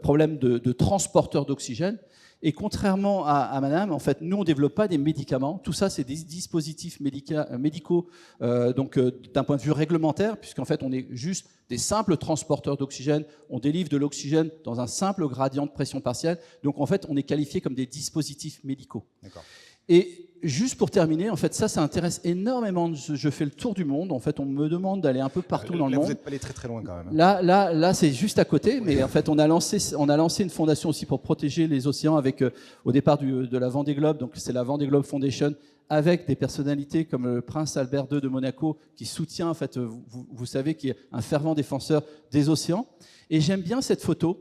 problème de transporteur d'oxygène. Et contrairement à madame, en fait, nous, on ne développe pas des médicaments. Tout ça, c'est des dispositifs médicaux d'un point de vue réglementaire, puisqu'en fait, on est juste des simples transporteurs d'oxygène. On délivre de l'oxygène dans un simple gradient de pression partielle. Donc, en fait, on est qualifié comme des dispositifs médicaux. D'accord. Et juste pour terminer, en fait, ça intéresse énormément. Je fais le tour du monde. En fait, on me demande d'aller un peu partout dans le monde. Vous n'êtes pas allé très très loin quand même. Là, c'est juste à côté. Mais en fait, on a lancé une fondation aussi pour protéger les océans avec, au départ de la Vendée Globe. Donc, c'est la Vendée Globe Foundation avec des personnalités comme le prince Albert II de Monaco qui soutient, en fait, vous savez, qui est un fervent défenseur des océans. Et j'aime bien cette photo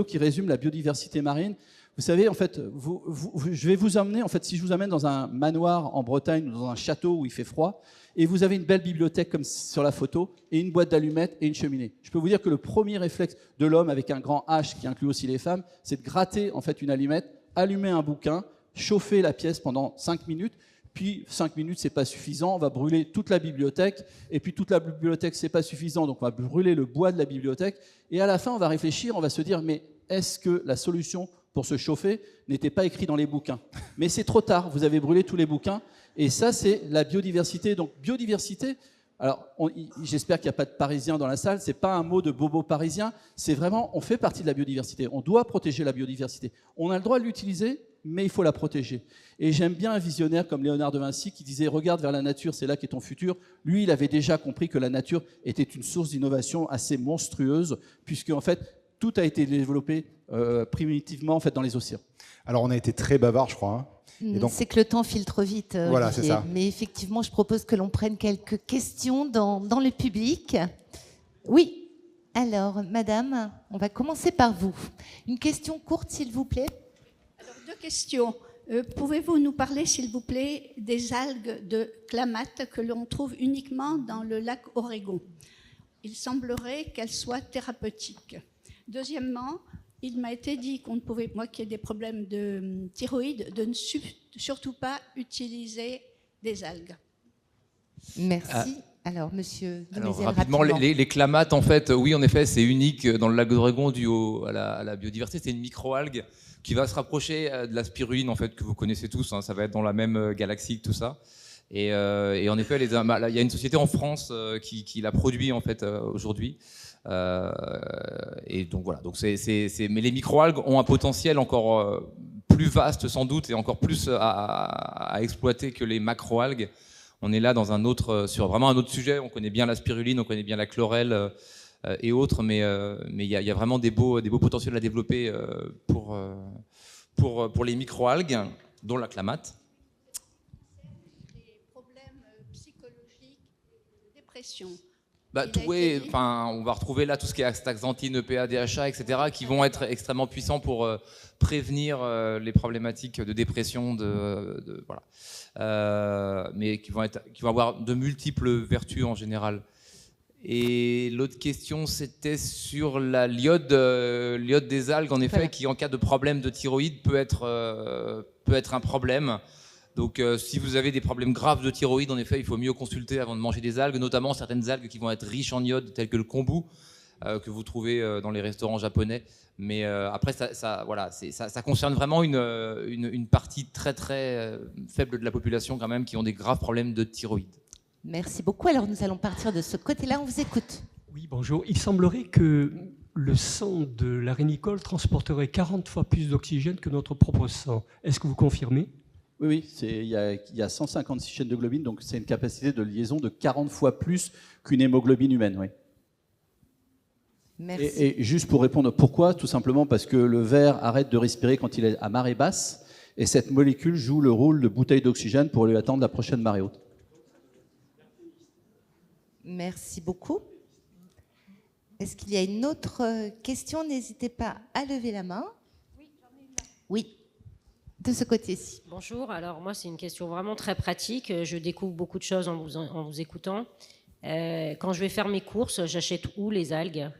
qui résume la biodiversité marine. Vous savez, en fait, je vais vous emmener, en fait, si je vous amène dans un manoir en Bretagne ou dans un château où il fait froid, et vous avez une belle bibliothèque comme sur la photo, et une boîte d'allumettes et une cheminée. Je peux vous dire que le premier réflexe de l'homme avec un grand H, qui inclut aussi les femmes, c'est de gratter en fait une allumette, allumer un bouquin, chauffer la pièce pendant 5 minutes, puis 5 minutes, c'est pas suffisant, on va brûler toute la bibliothèque, et puis toute la bibliothèque, c'est pas suffisant, donc on va brûler le bois de la bibliothèque, et à la fin, on va réfléchir, on va se dire, mais est-ce que la solution pour se chauffer n'était pas écrite dans les bouquins? Mais c'est trop tard, vous avez brûlé tous les bouquins, et ça, c'est la biodiversité. Donc, biodiversité, alors, j'espère qu'il n'y a pas de Parisiens dans la salle, c'est pas un mot de bobo parisien, c'est vraiment, on fait partie de la biodiversité, on doit protéger la biodiversité. On a le droit de l'utiliser, mais il faut la protéger. Et j'aime bien un visionnaire comme Léonard de Vinci qui disait « Regarde vers la nature, c'est là qu'est ton futur ». Lui, il avait déjà compris que la nature était une source d'innovation assez monstrueuse, puisque en fait, tout a été développé primitivement en fait, dans les océans. Alors, on a été très bavard, je crois. Et donc... C'est que le temps filtre vite. Voilà, c'est ça. Mais effectivement, je propose que l'on prenne quelques questions dans le public. Oui. Alors, madame, on va commencer par vous. Une question courte, s'il vous plaît. Alors, 2 questions. Pouvez-vous nous parler, s'il vous plaît, des algues de clamate que l'on trouve uniquement dans le lac Oregon? Il semblerait qu'elles soient thérapeutiques. Deuxièmement, il m'a été dit qu'on ne pouvait, moi qui ai des problèmes de thyroïde, de ne surtout pas utiliser des algues. Merci. Alors, monsieur Demézel, rapidement, les clamates, en fait, oui, en effet, c'est unique dans le lac d'Oregon dû à la biodiversité. C'est une microalgue qui va se rapprocher de la spiruline, en fait, que vous connaissez tous. Hein, ça va être dans la même galaxie que tout ça. Et en effet, il y a une société en France qui la produit, en fait, aujourd'hui. Et donc voilà. Donc mais les microalgues ont un potentiel encore plus vaste sans doute et encore plus à exploiter que les macroalgues. On est là sur vraiment un autre sujet. On connaît bien la spiruline, on connaît bien la chlorelle et autres, mais il y a vraiment des beaux potentiels à développer pour les microalgues, dont la clamate. Les problèmes psychologiques, dépression. On va retrouver là tout ce qui est astaxanthine, EPA, DHA, etc., qui vont être extrêmement puissants pour prévenir les problématiques de dépression, mais qui vont avoir de multiples vertus en général. Et l'autre question, c'était sur la l'iode des algues, en effet, qui en cas de problème de thyroïde peut être un problème. Donc si vous avez des problèmes graves de thyroïde, en effet, il faut mieux consulter avant de manger des algues, notamment certaines algues qui vont être riches en iode, telles que le kombu, que vous trouvez dans les restaurants japonais. Mais après, ça concerne vraiment une partie très très faible de la population quand même qui ont des graves problèmes de thyroïde. Merci beaucoup. Alors nous allons partir de ce côté-là. On vous écoute. Oui, bonjour. Il semblerait que le sang de l'arénicole transporterait 40 fois plus d'oxygène que notre propre sang. Est-ce que vous confirmez ? Oui, il y a 156 chaînes de globine, donc c'est une capacité de liaison de 40 fois plus qu'une hémoglobine humaine. Oui. Merci. Et juste pour répondre, pourquoi ? Tout simplement parce que le ver arrête de respirer quand il est à marée basse, et cette molécule joue le rôle de bouteille d'oxygène pour lui attendre la prochaine marée haute. Merci beaucoup. Est-ce qu'il y a une autre question ? N'hésitez pas à lever la main. Oui, de ce côté-ci. Bonjour, alors moi c'est une question vraiment très pratique. Je découvre beaucoup de choses en vous écoutant. Quand je vais faire mes courses, j'achète où les algues ?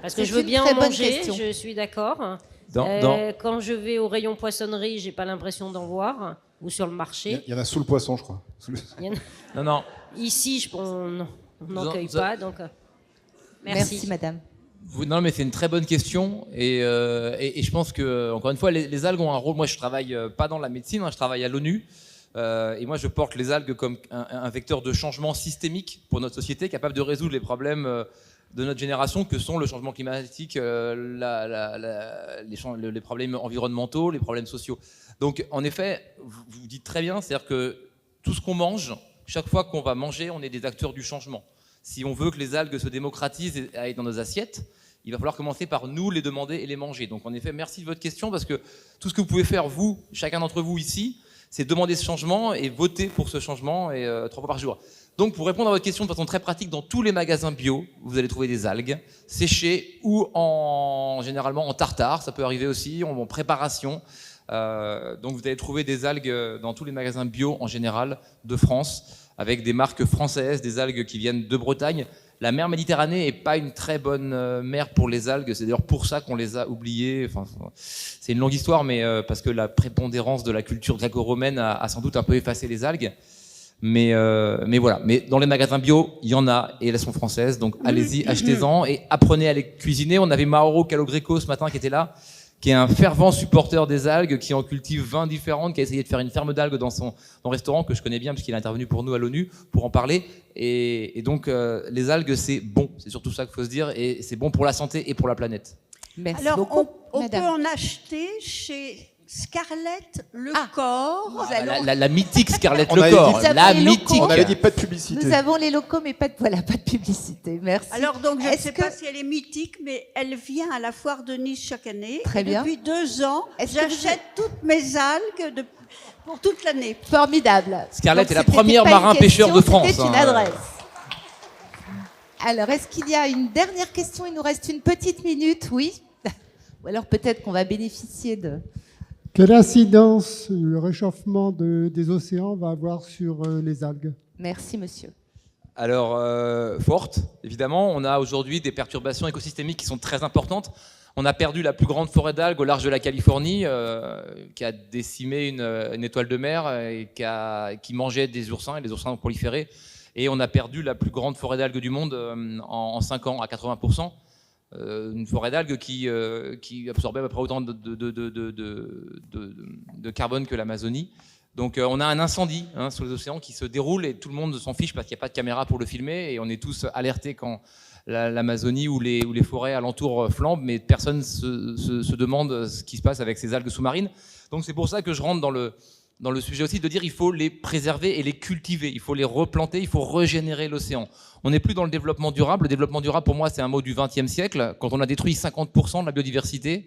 Parce que je veux bien en manger, je suis d'accord. Quand je vais au rayon poissonnerie, j'ai pas l'impression d'en voir. Ou sur le marché. Il y en a sous le poisson, je crois. Non. Ici, on n'en cueille pas, donc merci madame. Non, mais c'est une très bonne question et je pense que encore une fois, les algues ont un rôle. Moi, je travaille pas dans la médecine, je travaille à l'ONU et moi, je porte les algues comme un vecteur de changement systémique pour notre société, capable de résoudre les problèmes de notre génération, que sont le changement climatique, les problèmes environnementaux, les problèmes sociaux. Donc, en effet, vous dites très bien, c'est-à-dire que tout ce qu'on mange, chaque fois qu'on va manger, on est des acteurs du changement. Si on veut que les algues se démocratisent et aillent dans nos assiettes, il va falloir commencer par nous les demander et les manger. Donc, en effet, merci de votre question, parce que tout ce que vous pouvez faire, vous, chacun d'entre vous ici, c'est demander ce changement et voter pour ce changement, et 3 fois par jour. Donc, pour répondre à votre question de façon très pratique, dans tous les magasins bio, vous allez trouver des algues séchées ou généralement en tartare, ça peut arriver aussi, en préparation. Donc vous allez trouver des algues dans tous les magasins bio en général de France, avec des marques françaises, des algues qui viennent de Bretagne. La mer Méditerranée n'est pas une très bonne mer pour les algues, c'est d'ailleurs pour ça qu'on les a oubliées. Enfin, c'est une longue histoire, mais parce que la prépondérance de la culture gréco-romaine a sans doute un peu effacé les algues. Mais voilà. Mais dans les magasins bio, il y en a et elles sont françaises, donc allez-y, achetez-en et apprenez à les cuisiner. On avait Mauro Calogreco ce matin qui était là, qui est un fervent supporter des algues, qui en cultive 20 différentes, qui a essayé de faire une ferme d'algues dans son restaurant, que je connais bien, puisqu'il est intervenu pour nous à l'ONU, pour en parler. Et donc, les algues, c'est bon. C'est surtout ça qu'il faut se dire. Et c'est bon pour la santé et pour la planète. Merci Alors, beaucoup, on peut madame. en acheter chez Scarlett Lecor. La mythique Scarlett On avait Lecor. dit- La Nous mythique. On avait dit pas de publicité. Nous avons les locaux, mais pas de publicité. Merci. Alors, donc, je ne Est-ce sais que- pas si elle est mythique, mais elle vient à la foire de Nice chaque année. Très Et bien. Depuis 2 ans, Est-ce que vous j'achète toutes mes algues pour toute l'année. Formidable. Scarlett Donc, est la c'était première pas une marin-pêcheur de question, France, C'était une hein. adresse. Alors, est-ce qu'il y a une dernière question ? Il nous reste une petite minute, oui. Ou alors peut-être qu'on va bénéficier de... Quelle incidence le réchauffement des océans va avoir sur les algues ? Merci, monsieur. Alors, forte, évidemment. On a aujourd'hui des perturbations écosystémiques qui sont très importantes. On a perdu la plus grande forêt d'algues au large de la Californie, qui a décimé une étoile de mer et qui mangeait des oursins, et les oursins ont proliféré. Et on a perdu la plus grande forêt d'algues du monde en 5 ans, à 80%. Une forêt d'algues qui absorbait à peu près autant de carbone que l'Amazonie. Donc on a un incendie sur les océans qui se déroule et tout le monde s'en fiche parce qu'il n'y a pas de caméra pour le filmer et on est tous alertés quand l'Amazonie ou les forêts alentours flambent, mais personne se demande ce qui se passe avec ces algues sous-marines. Donc c'est pour ça que je rentre dans le sujet aussi de dire qu'il faut les préserver et les cultiver, il faut les replanter, il faut régénérer l'océan. On n'est plus dans le développement durable. Le développement durable, pour moi, c'est un mot du XXe siècle. Quand on a détruit 50% de la biodiversité,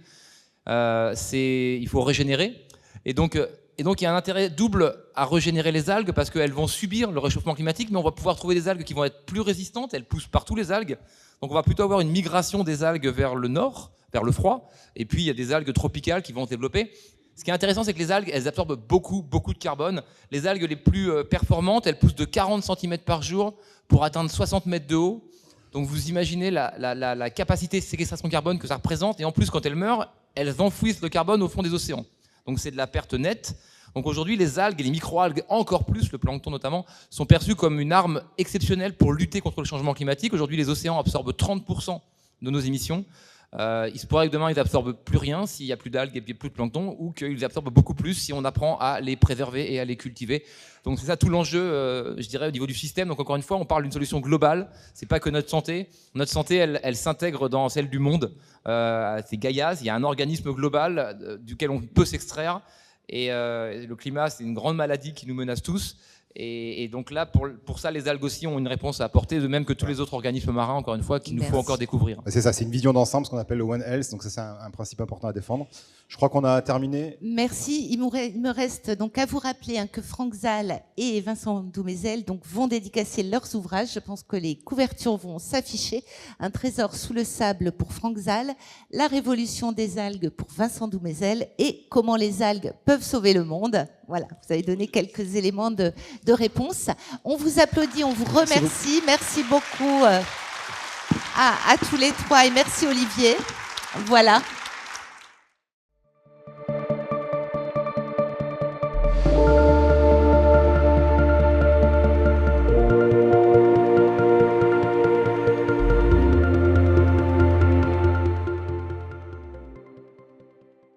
il faut régénérer. Et donc, il y a un intérêt double à régénérer les algues parce qu'elles vont subir le réchauffement climatique, mais on va pouvoir trouver des algues qui vont être plus résistantes. Elles poussent partout, les algues. Donc, on va plutôt avoir une migration des algues vers le nord, vers le froid. Et puis, il y a des algues tropicales qui vont se développer. Ce qui est intéressant, c'est que les algues, elles absorbent beaucoup de carbone. Les algues les plus performantes, elles poussent de 40 cm par jour pour atteindre 60 mètres de haut. Donc vous imaginez la capacité de séquestration de carbone que ça représente. Et en plus, quand elles meurent, elles enfouissent le carbone au fond des océans. Donc c'est de la perte nette. Donc aujourd'hui, les algues et les microalgues, encore plus, le plancton notamment, sont perçus comme une arme exceptionnelle pour lutter contre le changement climatique. Aujourd'hui, les océans absorbent 30% de nos émissions. Il se pourrait que demain, ils n'absorbent plus rien s'il n'y a plus d'algues et plus de plancton, ou qu'ils absorbent beaucoup plus si on apprend à les préserver et à les cultiver. Donc c'est ça tout l'enjeu, je dirais, au niveau du système. Donc encore une fois, on parle d'une solution globale. C'est pas que notre santé. Notre santé, elle s'intègre dans celle du monde. C'est Gaïa, il y a un organisme global duquel on peut s'extraire. Et le climat, c'est une grande maladie qui nous menace tous. Et donc là, pour ça, les algues aussi ont une réponse à apporter, de même que tous les autres organismes marins, encore une fois, qu'il nous faut encore découvrir. C'est ça, c'est une vision d'ensemble, ce qu'on appelle le One Health, donc ça c'est un principe important à défendre. Je crois qu'on a terminé. Merci. Il me reste donc à vous rappeler que Franck Zal et Vincent Doumézel vont dédicacer leurs ouvrages. Je pense que les couvertures vont s'afficher. Un trésor sous le sable pour Franck Zal, La révolution des algues pour Vincent Doumézel et Comment les algues peuvent sauver le monde. Voilà, vous avez donné quelques éléments de réponse. On vous applaudit, on vous remercie. Merci beaucoup à tous les trois et merci Olivier. Voilà.